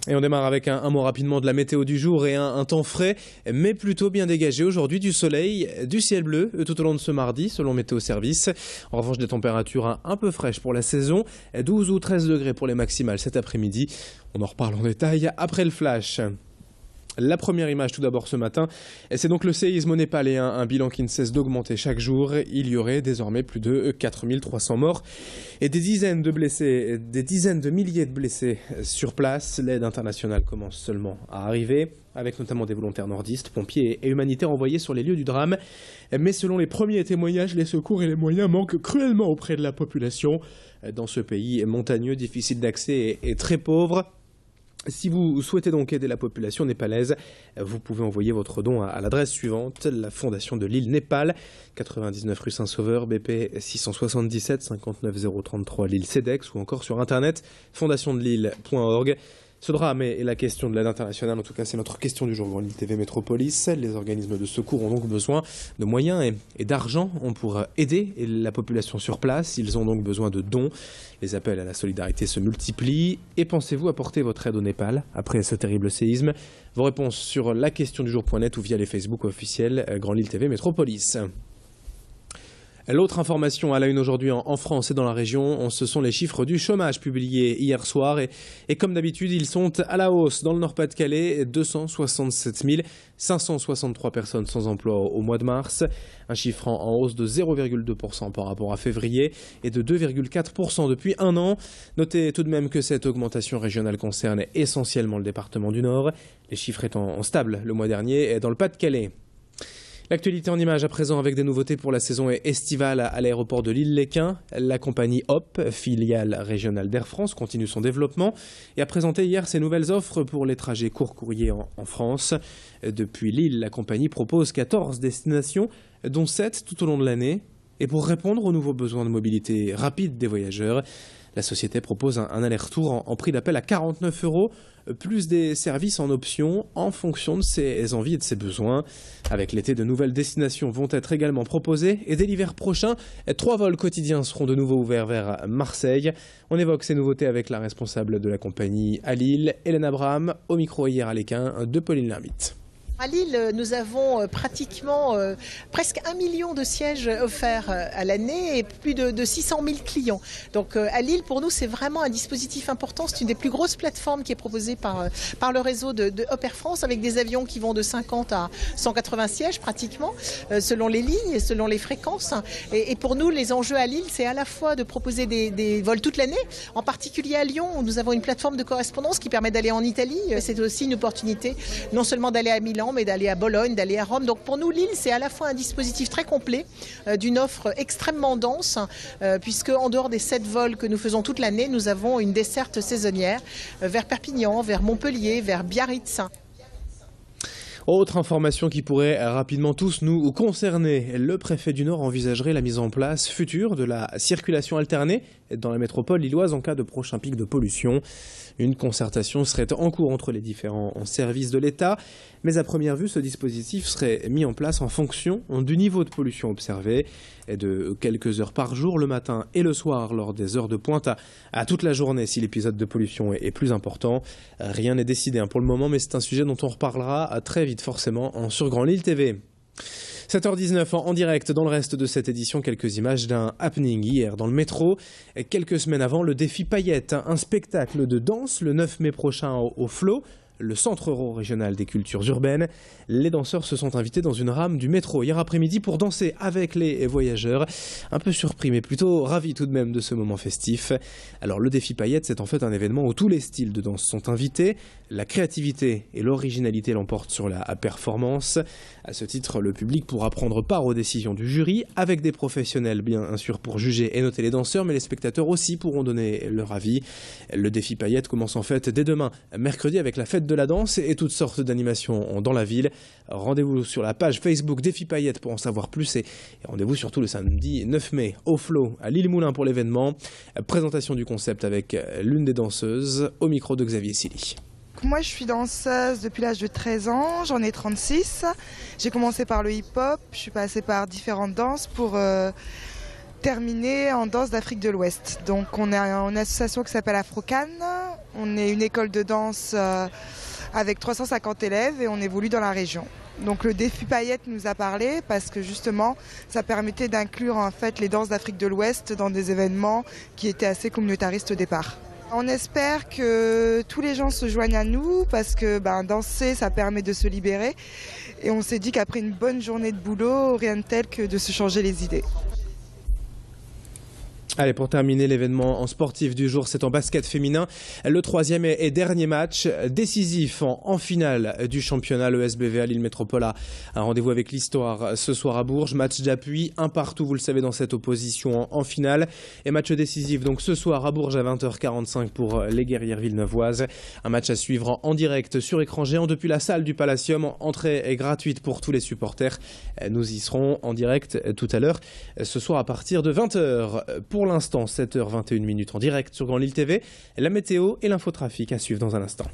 Et on démarre avec un mot rapidement de la météo du jour et un temps frais, mais plutôt bien dégagé. Aujourd'hui, du soleil, du ciel bleu tout au long de ce mardi, selon Météo Service. En revanche, des températures un peu fraîches pour la saison, 12 ou 13 degrés pour les maximales cet après-midi. On en reparle en détail après le flash. La première image tout d'abord ce matin, c'est donc le séisme au Népal et un bilan qui ne cesse d'augmenter chaque jour. Il y aurait désormais plus de 4300 morts et des dizaines de milliers de blessés sur place. L'aide internationale commence seulement à arriver, avec notamment des volontaires nordistes, pompiers et humanitaires envoyés sur les lieux du drame. Mais selon les premiers témoignages, les secours et les moyens manquent cruellement auprès de la population. Dans ce pays montagneux, difficile d'accès et très pauvre. Si vous souhaitez donc aider la population népalaise, vous pouvez envoyer votre don à l'adresse suivante, la Fondation de l'île Népal, 99 rue Saint-Sauveur, BP 677 59 033 l'île CEDEX, ou encore sur internet fondationdelille.org. Ce drame est la question de l'aide internationale, en tout cas c'est notre question du jour Grand Lille TV Métropolis. Les organismes de secours ont donc besoin de moyens et d'argent pour aider la population sur place. Ils ont donc besoin de dons. Les appels à la solidarité se multiplient. Et pensez-vous apporter votre aide au Népal après ce terrible séisme? Vos réponses sur la question du jour.net ou via les Facebook officiels Grand Lille TV Métropolis. L'autre information à la une aujourd'hui en France et dans la région, ce sont les chiffres du chômage publiés hier soir. Et comme d'habitude, ils sont à la hausse. Dans le Nord-Pas-de-Calais, 267 563 personnes sans emploi au mois de mars. Un chiffre en hausse de 0,2% par rapport à février et de 2,4% depuis un an. Notez tout de même que cette augmentation régionale concerne essentiellement le département du Nord. Les chiffres étant stables le mois dernier dans le Pas-de-Calais. L'actualité en images à présent avec des nouveautés pour la saison estivale à l'aéroport de Lille-Léquin. La compagnie HOP, filiale régionale d'Air France, continue son développement et a présenté hier ses nouvelles offres pour les trajets court courrier en France. Depuis Lille, la compagnie propose 14 destinations, dont 7 tout au long de l'année. Et pour répondre aux nouveaux besoins de mobilité rapide des voyageurs, la société propose un aller-retour en prix d'appel à 49 €, plus des services en option en fonction de ses envies et de ses besoins. Avec l'été, de nouvelles destinations vont être également proposées. Et dès l'hiver prochain, 3 vols quotidiens seront de nouveau ouverts vers Marseille. On évoque ces nouveautés avec la responsable de la compagnie à Lille, Hélène Abraham, au micro hier à Léquin de Pauline Lermite. À Lille, nous avons pratiquement presque 1 million de sièges offerts à l'année et plus de 600 000 clients. Donc à Lille, pour nous, c'est vraiment un dispositif important. C'est une des plus grosses plateformes qui est proposée par le réseau de Hop Air France, avec des avions qui vont de 50 à 180 sièges pratiquement, selon les lignes et selon les fréquences. Et pour nous, les enjeux à Lille, c'est à la fois de proposer des vols toute l'année, en particulier à Lyon, où nous avons une plateforme de correspondance qui permet d'aller en Italie. C'est aussi une opportunité, non seulement d'aller à Milan, mais d'aller à Bologne, d'aller à Rome. Donc pour nous, Lille, c'est à la fois un dispositif très complet, d'une offre extrêmement dense, puisque en dehors des 7 vols que nous faisons toute l'année, nous avons une desserte saisonnière vers Perpignan, vers Montpellier, vers Biarritz. Autre information qui pourrait rapidement tous nous concerner. Le préfet du Nord envisagerait la mise en place future de la circulation alternée dans la métropole lilloise en cas de prochain pic de pollution. Une concertation serait en cours entre les différents services de l'État. Mais à première vue, ce dispositif serait mis en place en fonction du niveau de pollution observé, et de quelques heures par jour, le matin et le soir, lors des heures de pointe, à toute la journée si l'épisode de pollution est plus important. Rien n'est décidé pour le moment, mais c'est un sujet dont on reparlera très vite forcément sur Grand Lille TV. 7h19 en direct dans le reste de cette édition, quelques images d'un happening hier dans le métro. Quelques semaines avant, le défi Paillettes, un spectacle de danse le 9 mai prochain au Flot, le centre euro-régional des cultures urbaines. Les danseurs se sont invités dans une rame du métro hier après-midi pour danser avec les voyageurs. Un peu surpris mais plutôt ravis tout de même de ce moment festif. Alors le défi Paillettes, c'est en fait un événement où tous les styles de danse sont invités. La créativité et l'originalité l'emportent sur la performance. À ce titre, le public pourra prendre part aux décisions du jury avec des professionnels bien sûr pour juger et noter les danseurs, mais les spectateurs aussi pourront donner leur avis. Le défi Paillettes commence en fait dès demain, mercredi, avec la fête de la danse et toutes sortes d'animations dans la ville. Rendez-vous sur la page Facebook Défi Paillettes pour en savoir plus et rendez-vous surtout le samedi 9 mai au Flot à Lille-Moulin pour l'événement. Présentation du concept avec l'une des danseuses au micro de Xavier Silly. Moi, je suis danseuse depuis l'âge de 13 ans, j'en ai 36. J'ai commencé par le hip-hop, je suis passée par différentes danses pour terminer en danse d'Afrique de l'Ouest. Donc on a une association qui s'appelle Afrocan On est une école de danse avec 350 élèves et on évolue dans la région. Donc le défi paillettes nous a parlé parce que justement ça permettait d'inclure en fait les danses d'Afrique de l'Ouest dans des événements qui étaient assez communautaristes au départ. On espère que tous les gens se joignent à nous parce que danser ça permet de se libérer et on s'est dit qu'après une bonne journée de boulot, rien de tel que de se changer les idées. Allez, pour terminer, l'événement en sportif du jour, c'est en basket féminin. Le troisième et dernier match décisif en finale du championnat. Le SBV à Lille Métropole a un rendez-vous avec l'Histoire ce soir à Bourges. Match d'appui, un partout, vous le savez, dans cette opposition en finale. Et match décisif donc ce soir à Bourges à 20h45 pour les guerrières villeneuvoises. Un match à suivre en direct sur écran géant depuis la salle du Palacium. Entrée est gratuite pour tous les supporters. Nous y serons en direct tout à l'heure, ce soir à partir de 20h. Pour l'instant, 7h21 en direct sur Grand Lille TV. La météo et l'infotrafic à suivre dans un instant.